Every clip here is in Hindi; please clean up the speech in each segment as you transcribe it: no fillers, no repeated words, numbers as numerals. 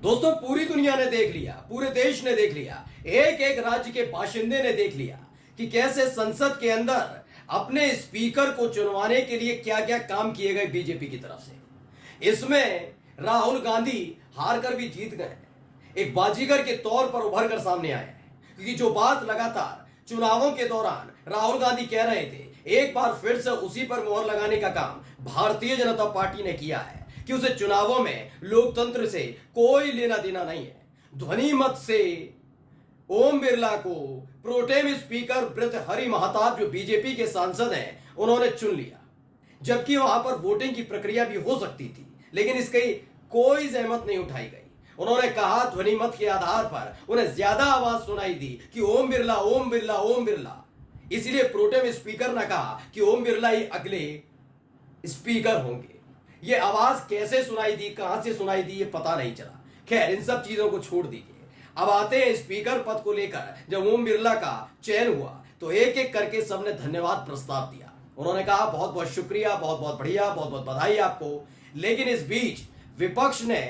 दोस्तों, पूरी दुनिया ने देख लिया, पूरे देश ने देख लिया, एक एक राज्य के बाशिंदे ने देख लिया कि कैसे संसद के अंदर अपने स्पीकर को चुनवाने के लिए क्या क्या काम किए गए बीजेपी की तरफ से। इसमें राहुल गांधी हार कर भी जीत गए, एक बाजीगर के तौर पर उभर कर सामने आए हैं। क्योंकि जो बात लगातार चुनावों के दौरान राहुल गांधी कह रहे थे, एक बार फिर से उसी पर मोहर लगाने का काम भारतीय जनता पार्टी ने किया है कि उसे चुनावों में लोकतंत्र से कोई लेना देना नहीं है। ध्वनि मत से ओम बिरला को प्रोटेम स्पीकर भृतहरि महताब, जो बीजेपी के सांसद हैं, उन्होंने चुन लिया। जबकि वहां पर वोटिंग की प्रक्रिया भी हो सकती थी, लेकिन इसकी कोई जहमत नहीं उठाई गई। उन्होंने कहा ध्वनि मत के आधार पर उन्हें ज्यादा आवाज सुनाई दी कि ओम बिरला, ओम बिरला, ओम बिरला। इसलिए प्रोटेम स्पीकर ने कहा कि ओम बिरला ही अगले स्पीकर होंगे। ये आवाज कैसे सुनाई दी, कहां से सुनाई दी, ये पता नहीं चला। खैर, इन सब चीजों को छोड़ दीजिए। अब आते हैं स्पीकर पद को लेकर। जब ओम बिरला का चयन हुआ तो एक एक करके सबने धन्यवाद प्रस्ताव दिया। उन्होंने कहा बहुत बहुत शुक्रिया, बहुत बहुत बढ़िया, बहुत बहुत बधाई आपको। लेकिन इस बीच विपक्ष ने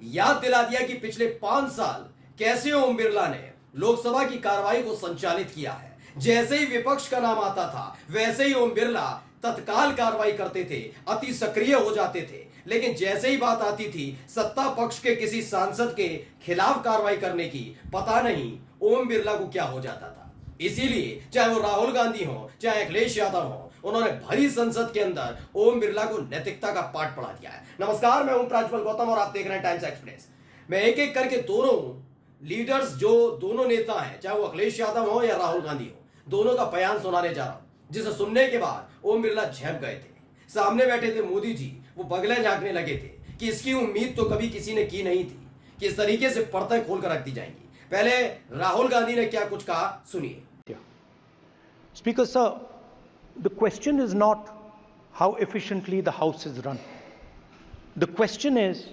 याद दिला दिया कि पिछले 5 साल कैसे ओम बिरला ने लोकसभा की कार्रवाई को संचालित किया है। जैसे ही विपक्ष का नाम आता था, वैसे ही ओम बिरला तत्काल कार्रवाई करते थे, अति सक्रिय हो जाते थे। लेकिन जैसे ही बात आती थी सत्ता पक्ष के किसी सांसद के खिलाफ कार्रवाई करने की, पता नहीं ओम बिरला को क्या हो जाता था। इसीलिए चाहे वो राहुल गांधी हो, चाहे अखिलेश यादव हो, उन्होंने भरी संसद के अंदर ओम बिरला को नैतिकता का पाठ पढ़ा दिया है। नमस्कार, मैं ओम प्रज्वल गौतम और आप देख रहे हैं टाइम्स एक्सप्रेस। मैं एक एक करके दोनों लीडर्स, जो दोनों नेता हैं, चाहे वो अखिलेश यादव हो या राहुल गांधी हो, दोनों का बयान सुनाने जा रहा हूं, जिसे सुनने के बाद ओम बिरला झेप गए थे। सामने बैठे थे मोदी जी, वो बगले झांकने लगे थे कि इसकी उम्मीद तो कभी किसी ने की नहीं थी कि इस तरीके से पर्दे खोलकर रख दी जाएंगी। पहले राहुल गांधी ने क्या कुछ कहा, सुनिए। Speaker sir, the question is not how efficiently the House is run. The question is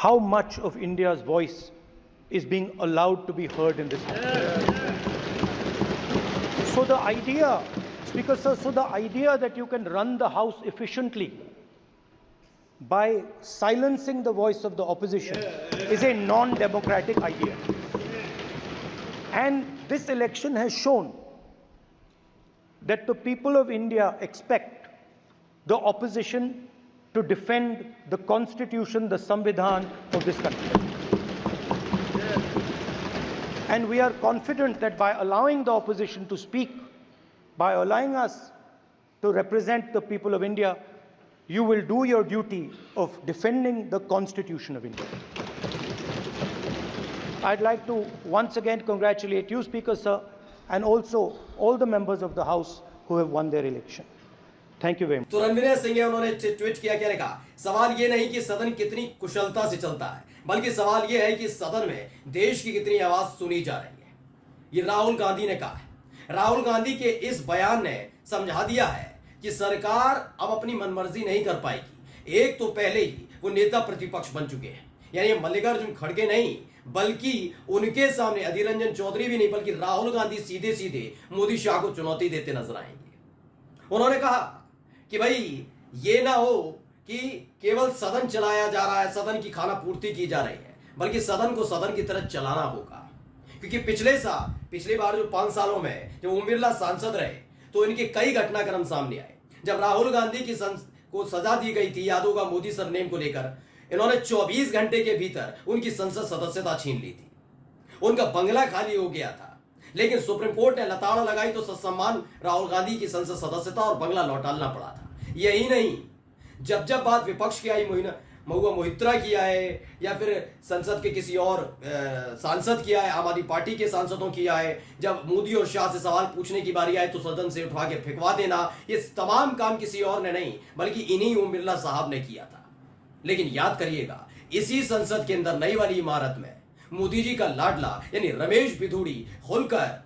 how much of India's voice is being allowed to be heard in this House. So the idea, Speaker sir, the idea that you can run the House efficiently by silencing the voice of the opposition is a non-democratic idea. And this election has shown that the people of India expect the opposition to defend the constitution, the Samvidhan of this country. And we are confident that by allowing the opposition to speak, by allowing us to represent the people of India, you will do your duty of defending the constitution of India. I'd like to once again congratulate you, Speaker sir, and also all the members of the House who have won their election. Thank you very much. तो रणवीर सिंह है, उन्होंने ट्वीट किया, क्या लिखा? सवाल ये नहीं कि सदन कितनी कुशलता से चलता है, बल्कि सवाल ये है कि सदन में देश की कितनी आवाज सुनी जा रही है। ये राहुल गांधी ने कहा है। राहुल गांधी के इस बयान ने समझा दिया है कि सरकार अब अपनी मनमर्जी नहीं कर पाएगी। एक तो पहले ही वो नेता प्रतिपक्ष बन चुके हैं, यानी मल्लिकार्जुन खड़गे नहीं, बल्कि उनके सामने अधीर रंजन चौधरी भी नहीं, बल्कि राहुल गांधी सीधे सीधे मोदी शाह को चुनौती देते नजर आएंगे। उन्होंने कहा कि भाई ये ना हो कि केवल सदन चलाया जा रहा है, सदन की खाना पूर्ति की जा रही है, बल्कि सदन को सदन की तरह चलाना होगा। क्योंकि पिछली बार जो 5 सालों में जब ओम बिरला सांसद रहे तो इनके कई घटनाक्रम सामने आए। जब राहुल गांधी की को सजा दी गई थी, याद होगा, मोदी सरनेम को लेकर, इन्होंने 24 घंटे के भीतर उनकी संसद सदस्यता छीन ली थी। उनका बंगला खाली हो गया था, लेकिन सुप्रीम कोर्ट ने लताड़ लगाई तो ससम्मान राहुल गांधी की संसद सदस्यता और बंगला लौटाना पड़ा था। यही नहीं, जब बात विपक्ष की आई, महुआ मोहित्रा की आए, या फिर संसद के किसी और सांसद की आए, आम आदमी पार्टी के सांसदों की आए, जब मोदी और शाह से सवाल पूछने की बारी आए तो सदन से उठवा के फेंकवा देना, ये तमाम काम किसी और ने नहीं, बल्कि इन्हीं ओम बिरला साहब ने किया था। लेकिन याद करिएगा, इसी संसद के अंदर नई वाली इमारत में मोदी जी का लाडला यानी रमेश बिधूड़ी खुलकर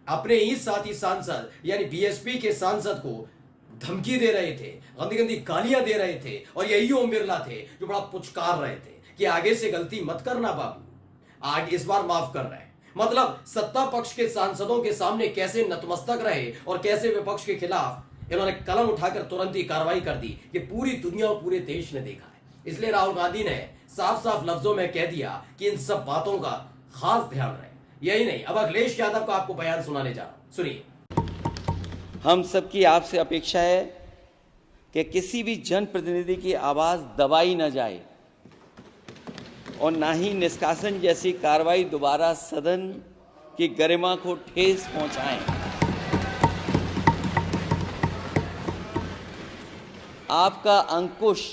अपने ही साथी सांसद यानी बीएसपी के सांसद को धमकी दे रहे थे, गंदी गंदी गालियां दे रहे थे, और यही ओम बिरला थे जो बड़ा पुचकार रहे थे कि आगे से गलती मत करना बाबू, आज इस बार माफ कर रहे हैं। मतलब सत्ता पक्ष के सांसदों के सामने कैसे नतमस्तक रहे और कैसे विपक्ष के खिलाफ इन्होंने कलम उठाकर तुरंत ही कार्रवाई कर दी। ये पूरी दुनिया और पूरे देश ने देखा है। इसलिए राहुल गांधी ने साफ साफ लफ्जों में कह दिया कि इन सब बातों का खास ध्यान रहे। यही नहीं, अब अखिलेश यादव का आपको बयान सुनाने जा रहा हूं, सुनिए। हम सबकी आपसे अपेक्षा है कि किसी भी जनप्रतिनिधि की आवाज दबाई न जाए और ना ही निष्कासन जैसी कार्रवाई दोबारा सदन की गरिमा को ठेस पहुंचाएं। आपका अंकुश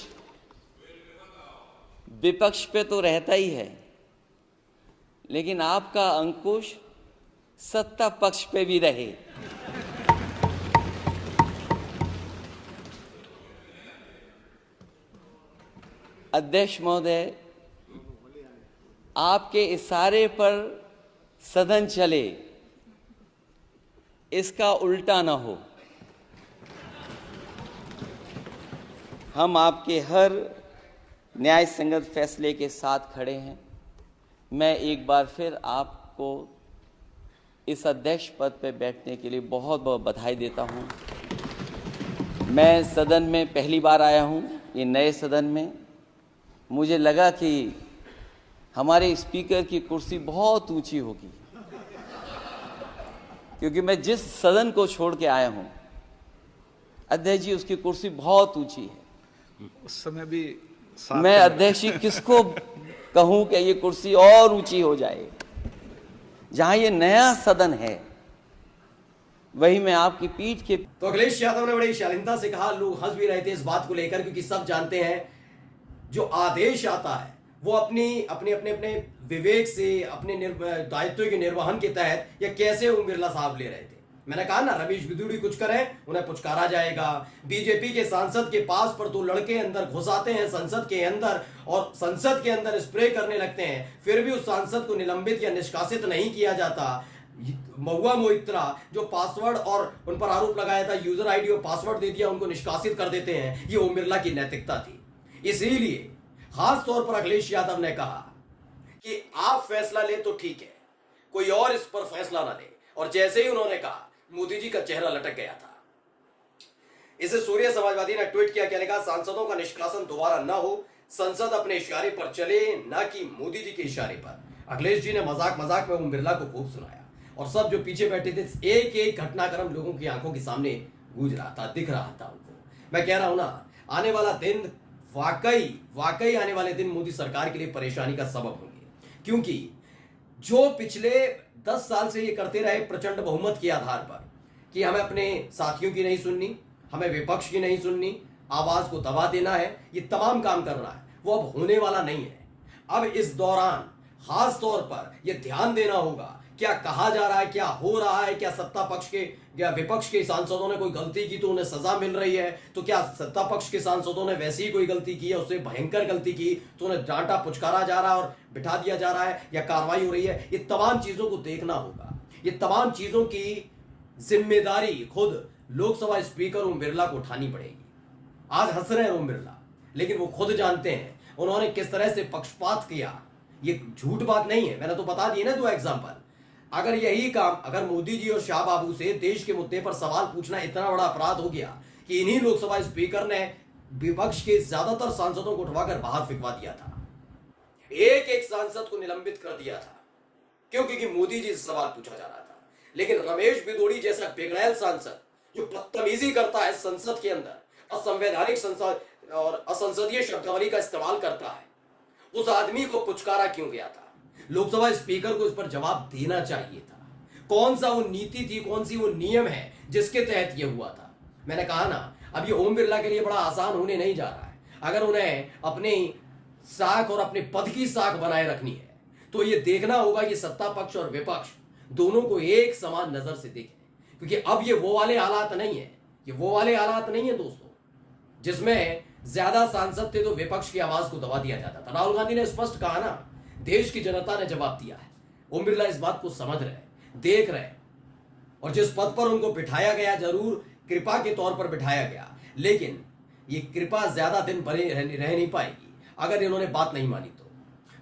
विपक्ष पे तो रहता ही है, लेकिन आपका अंकुश सत्ता पक्ष पे भी रहे। अध्यक्ष महोदय, आपके इशारे पर सदन चले, इसका उल्टा न हो। हम आपके हर न्याय संगत फैसले के साथ खड़े हैं। मैं एक बार फिर आपको इस अध्यक्ष पद पर बैठने के लिए बहुत बहुत बधाई देता हूं। मैं सदन में पहली बार आया हूं, ये नए सदन में। मुझे लगा कि हमारे स्पीकर की कुर्सी बहुत ऊंची होगी, क्योंकि मैं जिस सदन को छोड़ के आया हूं, अध्यक्ष जी, उसकी कुर्सी बहुत ऊंची है। उस समय भी मैं अध्यक्ष जी किसको कहूं कि ये कुर्सी और ऊंची हो जाए। जहां ये नया सदन है, वही मैं आपकी पीठ के। तो अखिलेश यादव ने बड़ी शालीनता से कहा। लोग हंस भी रहे थे इस बात को लेकर, क्योंकि सब जानते हैं जो आदेश आता है वो अपने विवेक से, अपने दायित्व के निर्वहन के तहत या कैसे ओम बिरला साहब ले रहे थे। मैंने कहा ना, रमेश बिदूड़ी कुछ करें उन्हें पुचकारा जाएगा। बीजेपी के सांसद के पास पर दो लड़के अंदर घुस आते हैं संसद के अंदर और संसद के अंदर स्प्रे करने लगते हैं, फिर भी उस सांसद को निलंबित या निष्कासित नहीं किया जाता। महुआ मोइत्रा जो पासवर्ड और उन पर आरोप लगाया था, यूजर आईडी और पासवर्ड दे दिया, उनको निष्कासित कर देते हैं। ये ओम बिरला की नैतिकता थी। इसीलिए खास तौर पर अखिलेश यादव ने कहा कि आप फैसला ले तो ठीक है, कोई और इस पर फैसला ना ले। और जैसे ही उन्होंने कहा, मोदी जी का चेहरा लटक गया था। इसे सूर्य समाजवादी ने ट्वीट किया, क्या लिखा? सांसदों का निष्कासन दोबारा ना हो, संसद अपने इशारे पर चले, ना कि मोदी जी के इशारे पर। अखिलेश जी ने मजाक मजाक में ओम बिरला को खूब सुनाया और सब जो पीछे बैठे थे, एक एक घटनाक्रम लोगों की आंखों के सामने गूंज रहा था, दिख रहा था उनको। मैं कह रहा हूं ना, आने वाला दिन वाकई आने वाले दिन मोदी सरकार के लिए परेशानी का सबब होंगे, क्योंकि जो पिछले 10 साल से ये करते रहे प्रचंड बहुमत के आधार पर कि हमें अपने साथियों की नहीं सुननी, हमें विपक्ष की नहीं सुननी, आवाज को दबा देना है, ये तमाम काम करना है, वो अब होने वाला नहीं है। अब इस दौरान खास तौर पर यह ध्यान देना होगा क्या कहा जा रहा है, क्या हो रहा है, क्या सत्ता पक्ष के या विपक्ष के सांसदों ने कोई गलती की तो उन्हें सजा मिल रही है, तो क्या सत्ता पक्ष के सांसदों ने वैसी ही कोई गलती की है, उससे भयंकर गलती की तो उन्हें डांटा पुचकारा जा रहा है और बिठा दिया जा रहा है या कार्रवाई हो रही है। ये तमाम चीजों को देखना होगा। ये तमाम चीजों की जिम्मेदारी खुद लोकसभा स्पीकर ओम बिरला को उठानी पड़ेगी। आज हंस रहे हैं ओम बिरला, लेकिन वो खुद जानते हैं उन्होंने किस तरह से पक्षपात किया। ये झूठ बात नहीं है, मैंने तो बता दी ना 2 एग्जाम्पल। अगर यही काम, अगर मोदी जी और शाह बाबू से देश के मुद्दे पर सवाल पूछना इतना बड़ा अपराध हो गया कि इन्हीं लोकसभा स्पीकर ने विपक्ष के ज्यादातर सांसदों को उठवाकर बाहर फिकवा दिया था, एक एक सांसद को निलंबित कर दिया था, क्योंकि मोदी जी से सवाल पूछा जा रहा था। लेकिन रमेश बिदोड़ी जैसा बिगड़ैल सांसद जो बदतमीजी करता है संसद के अंदर, असंवैधानिक संसद और असंसदीय शब्दावली का इस्तेमाल करता है, उस आदमी को पुचकारा क्यों गया था? लोकसभा स्पीकर को इस पर जवाब देना चाहिए था। कौन सा वो नीति थी, कौन सी वो नियम है जिसके तहत ये हुआ था? मैंने कहा ना, अब ये ओम बिरला के लिए बड़ा आसान होने नहीं जा रहा है। अगर उन्हें अपनी साख और अपने पद की साख बनाए रखनी है तो ये देखना होगा कि सत्ता पक्ष और विपक्ष दोनों को एक समान नजर से देखें, क्योंकि अब ये वो वाले हालात नहीं है, ये वो वाले हालात नहीं है दोस्तों जिसमें ज्यादा सांसद थे तो विपक्ष की आवाज को दबा दिया जाता था। राहुल गांधी ने स्पष्ट कहा ना, देश की जनता ने जवाब दिया है। ओम बिरला इस बात को समझ रहे, देख रहे, और जिस पद पर उनको बिठाया गया, जरूर कृपा के तौर पर बिठाया गया, लेकिन ये कृपा ज्यादा दिन बने रह नहीं पाएगी अगर इन्होंने बात नहीं मानी तो।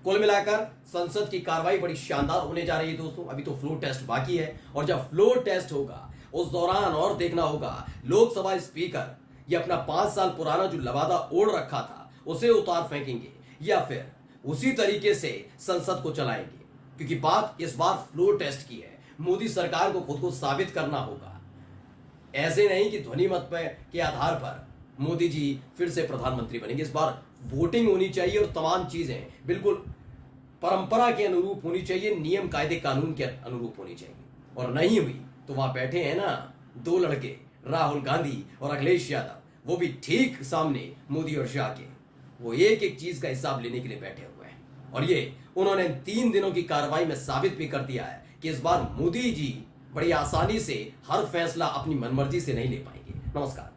कुल मिलाकर संसद की कार्रवाई बड़ी शानदार होने जा रही है दोस्तों। अभी तो फ्लोर टेस्ट बाकी है, और जब फ्लोर टेस्ट होगा उस दौरान और देखना होगा लोकसभा स्पीकर ये अपना 5 साल पुराना जो लवादा ओढ़ रखा था उसे उतार फेंकेंगे या फिर उसी तरीके से संसद को चलाएंगे? क्योंकि बात इस बार फ्लोर टेस्ट की है। मोदी सरकार को खुद को साबित करना होगा। ऐसे नहीं कि ध्वनि मत के आधार पर मोदी जी फिर से प्रधानमंत्री बनेंगे। इस बार वोटिंग होनी चाहिए और तमाम चीजें बिल्कुल परंपरा के अनुरूप होनी चाहिए, नियम कायदे कानून के अनुरूप होनी चाहिए। और नहीं हुई तो वहां बैठे हैं ना दो लड़के, राहुल गांधी और अखिलेश यादव, वो भी ठीक सामने मोदी और शाह के। वो एक एक चीज का हिसाब लेने के लिए बैठे हुए हैं। और ये उन्होंने 3 दिनों की कार्रवाई में साबित भी कर दिया है कि इस बार मोदी जी बड़ी आसानी से हर फैसला अपनी मनमर्जी से नहीं ले पाएंगे। नमस्कार।